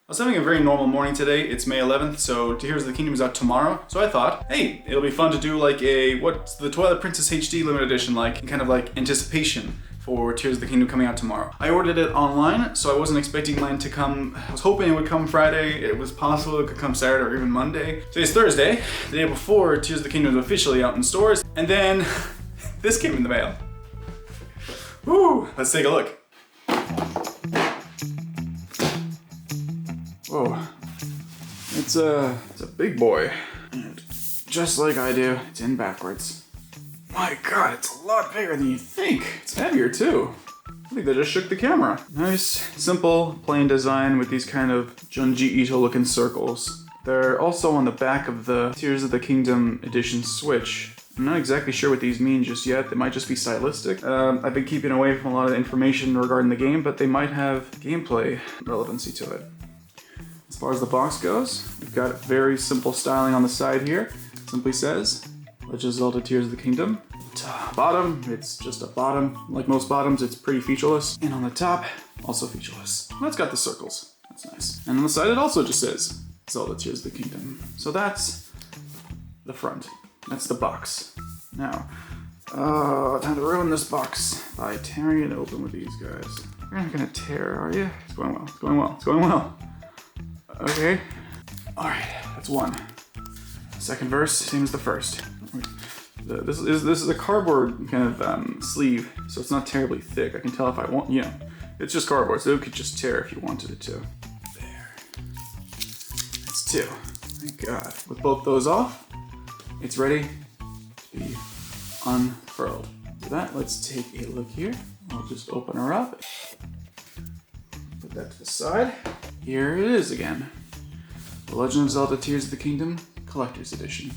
I was having a very normal morning today. It's May 11th, so Tears of the Kingdom is out tomorrow. So I thought, hey, it'll be fun to do like what's the Twilight Princess HD limited edition like, kind of like anticipation for Tears of the Kingdom coming out tomorrow. I ordered it online, so I wasn't expecting mine to come. I was hoping it would come Friday. It was possible it could come Saturday or even Monday. Today's Thursday, the day before Tears of the Kingdom was officially out in stores, and then this came in the mail. Woo! Let's take a look. Whoa. It's a big boy. And just like I do, it's in backwards. My god, it's a lot bigger than you'd think. It's heavier too. I think they just shook the camera. Nice, simple, plain design with these kind of Junji Ito looking circles. They're also on the back of the Tears of the Kingdom Edition Switch. I'm not exactly sure what these mean just yet. They might just be stylistic. I've been keeping away from a lot of information regarding the game, but they might have gameplay relevancy to it. As far as the box goes, we've got very simple styling on the side here. It simply says, Legend of Zelda Tears of the Kingdom. Bottom, it's just a bottom. Like most bottoms, it's pretty featureless. And on the top, also featureless. Well, it's got the circles. That's nice. And on the side, it also just says Zelda Tears of the Kingdom. So that's the front. That's the box. Now, time to ruin this box by tearing it open with these guys. You're not gonna tear, are you? It's going well. It's going well. It's going well. Okay. Alright, that's one. Second verse, same as the first. This is a cardboard kind of sleeve, so it's not terribly thick. I can tell if I want, it's just cardboard, so it could just tear if you wanted it to. There. That's two. Thank God. With both those off, it's ready to be unfurled. For that, let's take a look here. I'll just open her up. Put that to the side. Here it is again. The Legend of Zelda Tears of the Kingdom Collector's Edition.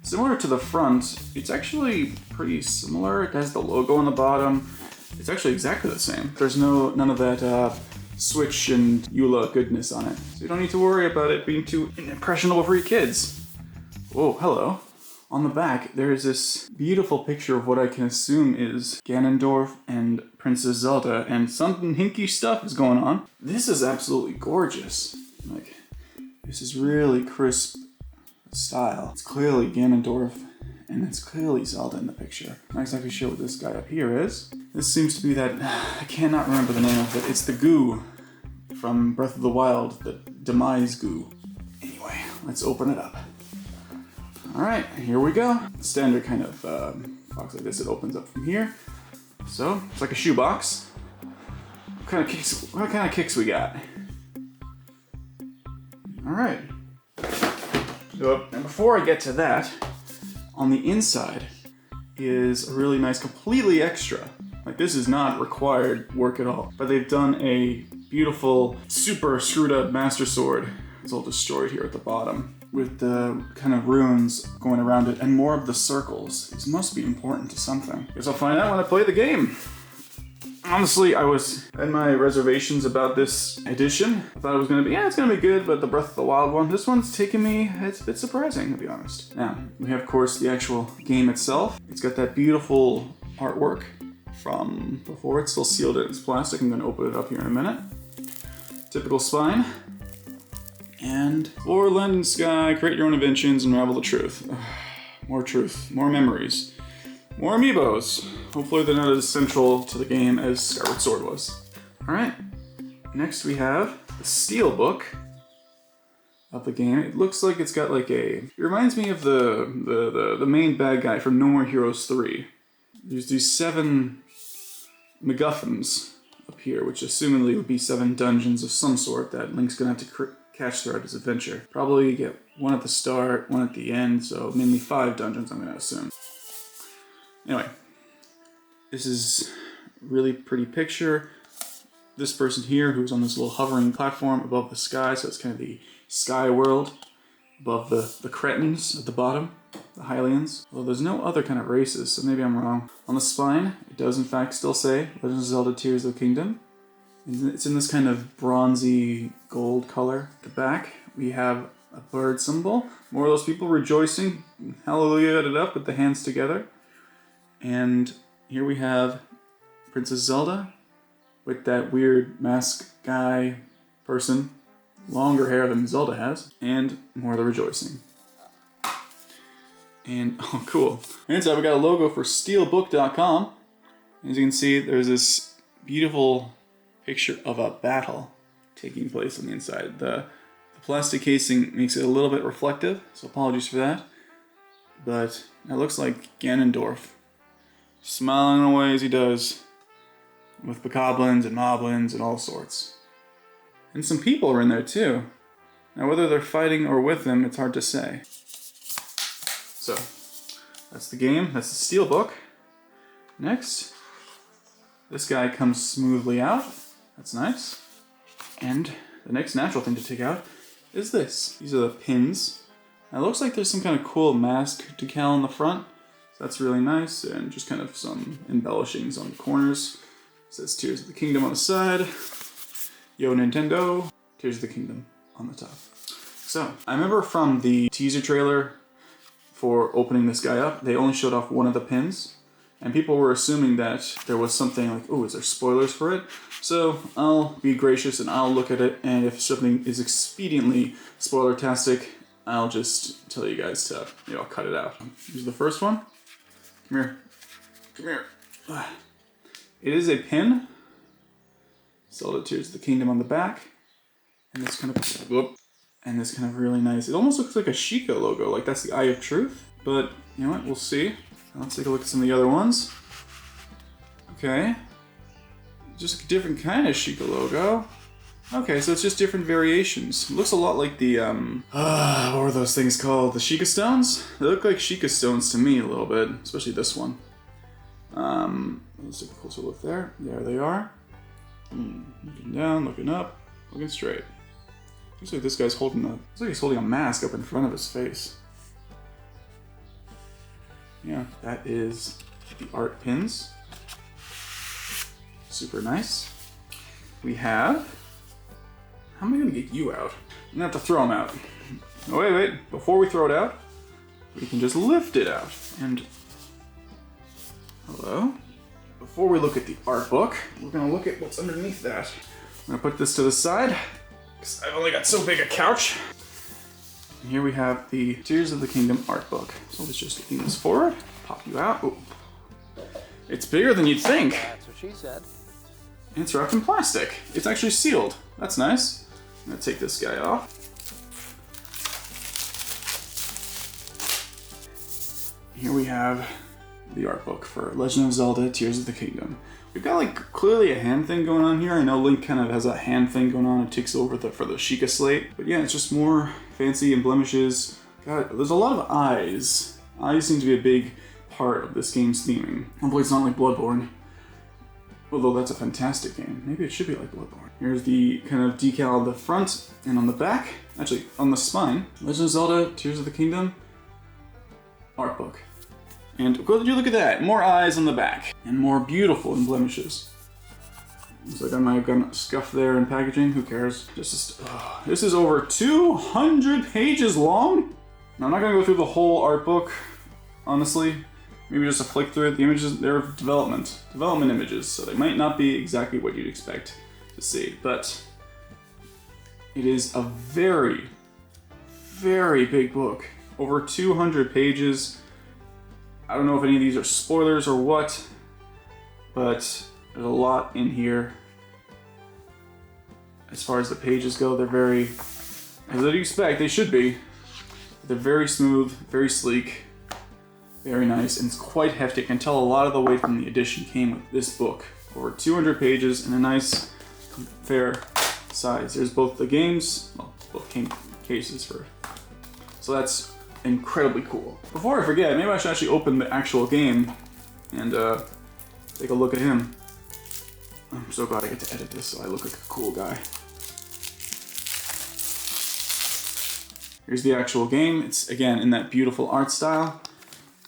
Similar to the front, it's actually pretty similar. It has the logo on the bottom. It's actually exactly the same. There's none of that Switch and EULA goodness on it. So you don't need to worry about it being too impressionable for your kids. Whoa, hello. On the back, there's this beautiful picture of what I can assume is Ganondorf and Princess Zelda, and something hinky stuff is going on. This is absolutely gorgeous. Like, this is really crisp style. It's clearly Ganondorf, and it's clearly Zelda in the picture. I'm not exactly sure what this guy up here is. This seems to be that, I cannot remember the name of it. It's the goo from Breath of the Wild, the demise goo. Anyway, let's open it up. Alright, here we go. Standard kind of box like this, it opens up from here. So, it's like a shoebox. What kind of kicks we got? Alright. So, and before I get to that, on the inside is a really nice, completely extra. Like, this is not required work at all. But they've done a beautiful, super screwed up Master Sword. It's all destroyed here at the bottom, with the kind of runes going around it and more of the circles. These must be important to something. Guess I'll find out when I play the game. Honestly, I had my reservations about this edition. I thought it was gonna be, it's gonna be good, but the Breath of the Wild one, this one's taken me, it's a bit surprising, to be honest. Now, we have, of course, the actual game itself. It's got that beautiful artwork from before. It's still sealed in its plastic. I'm gonna open it up here in a minute. Typical spine. And explore land and sky, create your own inventions, unravel the truth. More truth, more memories, more amiibos. Hopefully they're not as central to the game as Skyward Sword was. Alright, next we have the steelbook of the game. It looks like it's got like it reminds me of the main bad guy from No More Heroes 3. There's these 7 MacGuffins up here, which assumedly would be 7 dungeons of some sort that Link's gonna have to catch throughout his adventure. Probably get one at the start, one at the end, so mainly 5 dungeons, I'm gonna assume. Anyway, this is a really pretty picture. This person here, who's on this little hovering platform above the sky, so it's kind of the sky world, above the Cretans at the bottom, the Hylians. Well, there's no other kind of races, so maybe I'm wrong. On the spine, it does in fact still say Legend of Zelda Tears of the Kingdom. It's in this kind of bronzy gold color. At the back, we have a bird symbol. More of those people rejoicing, hallelujah it up with the hands together. And here we have Princess Zelda with that weird mask guy person. Longer hair than Zelda has. And more of the rejoicing. And, oh cool. Inside we got a logo for steelbook.com. As you can see, there's this beautiful picture of a battle taking place on the inside. The plastic casing makes it a little bit reflective, so apologies for that. But it looks like Ganondorf smiling away as he does, with bokoblins and moblins and all sorts. And some people are in there too. Now whether they're fighting or with them, it's hard to say. So, that's the game, that's the steelbook. Next, this guy comes smoothly out, that's nice. And the next natural thing to take out is this. These are the pins. Now it looks like there's some kind of cool mask decal on the front. So that's really nice, and just kind of some embellishings on the corners. It says Tears of the Kingdom on the side. Yo Nintendo, Tears of the Kingdom on the top. So, I remember from the teaser trailer for opening this guy up, they only showed off one of the pins. And people were assuming that there was something like, oh, is there spoilers for it? So I'll be gracious and I'll look at it, and if something is expediently spoiler-tastic, I'll just tell you guys to, cut it out. Here's the first one. Come here. Come here. It is a pin. Zelda Tears of the Kingdom on the back. And this kind of really nice. It almost looks like a Sheikah logo, like that's the Eye of Truth. But you know what? We'll see. Let's take a look at some of the other ones. Okay. Just a different kind of Sheikah logo. Okay, so it's just different variations. It looks a lot like the, what were those things called? The Sheikah stones? They look like Sheikah stones to me a little bit, especially this one. Let's take a closer look there. There they are. Looking down, looking up, looking straight. Looks like this guy's holding a mask up in front of his face. Yeah, that is the art pins. Super nice. We have... How am I going to get you out? I'm going to have to throw them out. Oh, wait. Before we throw it out, we can just lift it out. And... Hello? Before we look at the art book, we're going to look at what's underneath that. I'm going to put this to the side, because I've only got so big a couch. And here we have the Tears of the Kingdom art book. So let's just lean this forward, pop you out. Ooh. It's bigger than you'd think. That's what she said. And it's wrapped in plastic. It's actually sealed. That's nice. I'm gonna take this guy off. Here we have the art book for Legend of Zelda Tears of the Kingdom. We've got like clearly a hand thing going on here. I know Link kind of has a hand thing going on. It takes over for the Sheikah slate. But yeah, it's just more fancy and blemishes. God, there's a lot of eyes. Eyes seem to be a big part of this game's theming. Hopefully it's not like Bloodborne. Although that's a fantastic game. Maybe it should be like Bloodborne. Here's the kind of decal on the front and on the back. Actually, on the spine. Legend of Zelda Tears of the Kingdom art book. And would you look at that? More eyes on the back. And more beautiful in blemishes. Looks like I might have gotten scuffed there in packaging. Who cares? This is over 200 pages long? Now, I'm not going to go through the whole art book, honestly. Maybe just a flick through it. The images, they're development images, so they might not be exactly what you'd expect to see. But it is a very, very big book. Over 200 pages. I don't know if any of these are spoilers or what, but there's a lot in here. As far as the pages go, they're very, as you'd expect, they should be. They're very smooth, very sleek, very nice, and it's quite hefty. I can tell a lot of the weight from the edition came with this book. Over 200 pages and a nice, fair size. There's both the games, well, both cases for it. So that's incredibly cool. Before I forget, maybe I should actually open the actual game and take a look at him. I'm so glad I get to edit this so I look like a cool guy. Here's the actual game. It's, again, in that beautiful art style.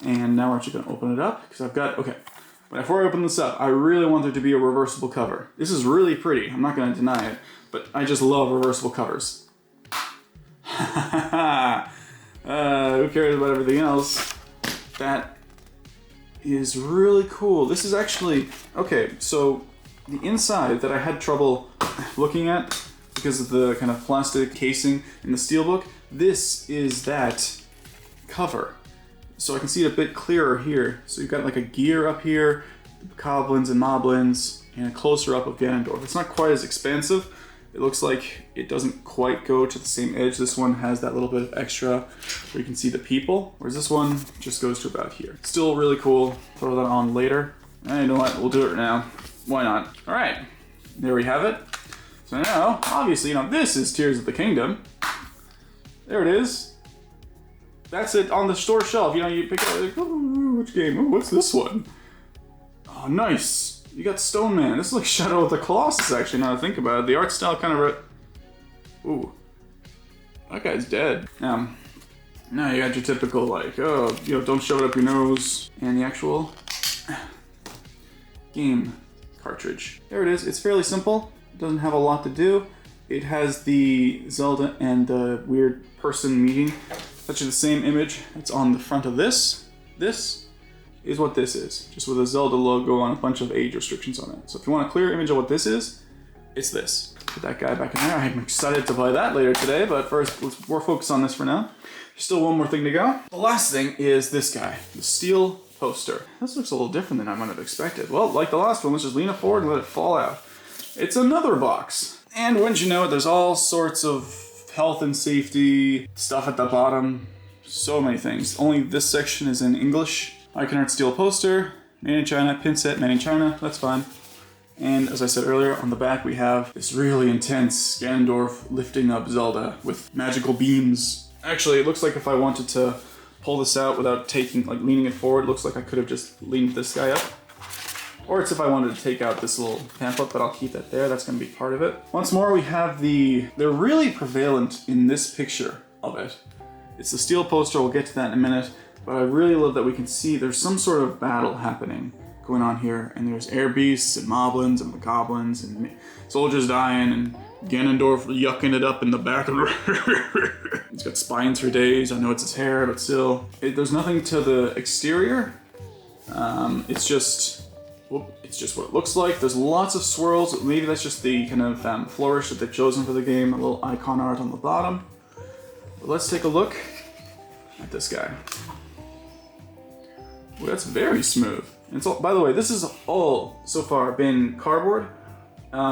And now we're actually going to open it up because I've got, okay, before I open this up, I really want there to be a reversible cover. This is really pretty. I'm not going to deny it, but I just love reversible covers. Who cares about everything else? That is really cool. This is actually, okay, so the inside that I had trouble looking at, because of the kind of plastic casing in the steelbook. This is that cover. So I can see it a bit clearer here. So you've got like a gear up here, goblins and moblins, and a closer up of Ganondorf. It's not quite as expansive. It looks like it doesn't quite go to the same edge. This one has that little bit of extra where you can see the people, whereas this one just goes to about here. Still really cool. Throw that on later. You know what? We'll do it now. Why not? All right, there we have it. So now, obviously, you know, this is Tears of the Kingdom. There it is. That's it on the store shelf. You know, you pick up, like, oh, which game? Oh, what's this one? Oh, nice. You got Stone Man. This is like Shadow of the Colossus, actually, now that I think about it. The art style kind of... Ooh. That guy's dead. Now you got your typical, like, oh, you know, don't shove it up your nose. And the actual game cartridge. There it is. It's fairly simple. It doesn't have a lot to do. It has the Zelda and the weird person meeting. It's actually the same image that's on the front of this. This is what this is, just with a Zelda logo on a bunch of age restrictions on it. So if you want a clear image of what this is, it's this. Put that guy back in there. I'm excited to play that later today, but first, we're focused on this for now. There's still one more thing to go. The last thing is this guy, the steel poster. This looks a little different than I might have expected. Well, like the last one, let's just lean it forward and let it fall out. It's another box. And wouldn't you know it, there's all sorts of health and safety stuff at the bottom. So many things. Only this section is in English. Iconart steel poster, made in China, pin set, made in China, that's fine. And as I said earlier, on the back we have this really intense Ganondorf lifting up Zelda with magical beams. Actually, it looks like if I wanted to pull this out without leaning it forward, it looks like I could have just leaned this guy up. Or it's if I wanted to take out this little pamphlet, but I'll keep that there, that's gonna be part of it. Once more, we have they're really prevalent in this picture of it. It's the steel poster, we'll get to that in a minute. But I really love that we can see there's some sort of battle happening going on here, and there's air beasts and moblins and goblins and soldiers dying and Ganondorf yucking it up in the back. He's got spines for days. I know it's his hair, but still. There's nothing to the exterior. It's just what it looks like. There's lots of swirls. Maybe that's just the kind of flourish that they've chosen for the game. A little icon art on the bottom. But let's take a look at this guy. Ooh, that's very smooth. And so, by the way, this is all so far been cardboard,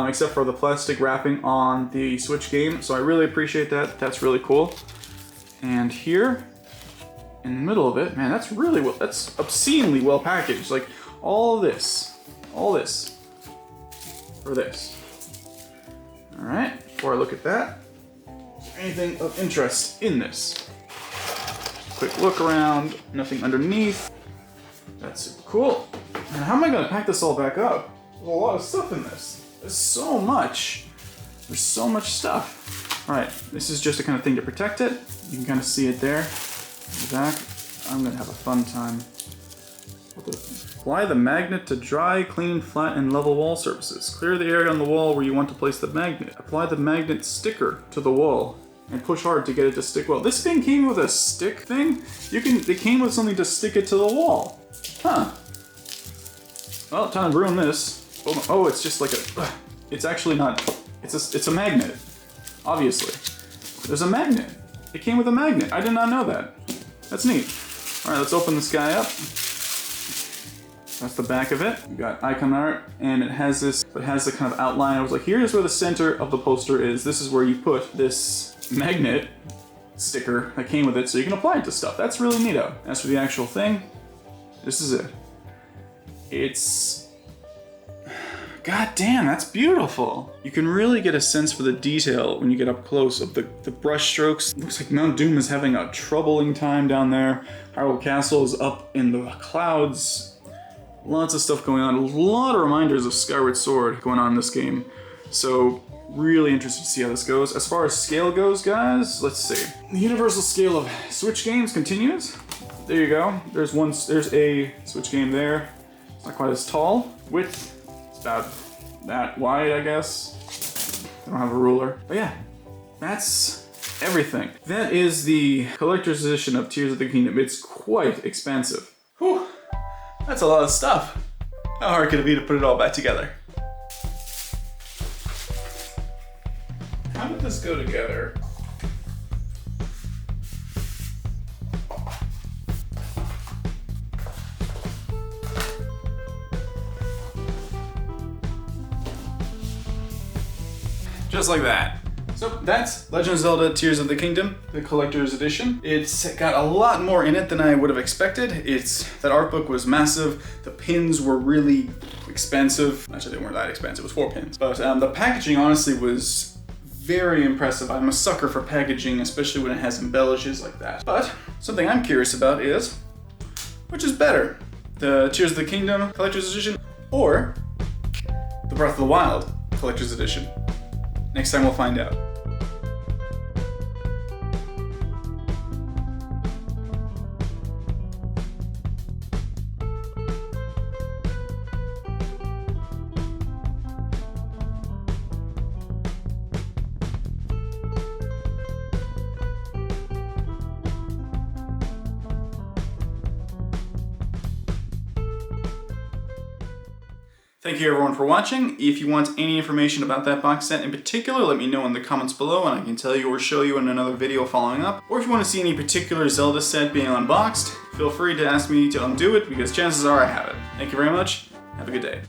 except for the plastic wrapping on the Switch game. So I really appreciate that. That's really cool. And here, in the middle of it, man, that's obscenely well packaged. Like all this for this. All right. Before I look at that, is there anything of interest in this? Quick look around. Nothing underneath. That's super cool. And how am I gonna pack this all back up? There's a lot of stuff in this. There's so much. There's so much stuff. All right, this is just a kind of thing to protect it. You can kind of see it there in the back. I'm gonna have a fun time. Apply the magnet to dry, clean, flat, and level wall surfaces. Clear the area on the wall where you want to place the magnet. Apply the magnet sticker to the wall and push hard to get it to stick well. This thing came with a stick thing? It came with something to stick it to the wall. Huh. Well, time to ruin this. Oh, it's just like it's actually not, it's a magnet. Obviously. There's a magnet. It came with a magnet. I did not know that. That's neat. All right, let's open this guy up. That's the back of it. We got icon art, and it has the kind of outline. I was like, here's where the center of the poster is. This is where you put this magnet sticker that came with it, so you can apply it to stuff. That's really neato. As for the actual thing, this is it. It's... God damn, that's beautiful. You can really get a sense for the detail when you get up close of the brush strokes. Looks like Mount Doom is having a troubling time down there. Hyrule Castle is up in the clouds. Lots of stuff going on. A lot of reminders of Skyward Sword going on in this game. So, really interested to see how this goes. As far as scale goes, guys, let's see. The universal scale of Switch games continues. There you go. There's a Switch game there. It's not quite as tall. Width, it's about that wide, I guess. I don't have a ruler. But yeah, that's everything. That is the collector's edition of Tears of the Kingdom. It's quite expensive. Whew. That's a lot of stuff. How hard could it be to put it all back together? How this go together? Just like that. So that's Legend of Zelda Tears of the Kingdom, the collector's edition. It's got a lot more in it than I would have expected. That art book was massive. The pins were really expensive. Actually, they weren't that expensive, it was 4 pins. But the packaging honestly was very impressive. I'm a sucker for packaging, especially when it has embellishes like that. But something I'm curious about is, which is better? The Tears of the Kingdom collector's edition or the Breath of the Wild collector's edition? Next time we'll find out. Thank you everyone for watching. If you want any information about that box set in particular, let me know in the comments below and I can tell you or show you in another video following up. Or if you want to see any particular Zelda set being unboxed, feel free to ask me to undo it because chances are I have it. Thank you very much. Have a good day.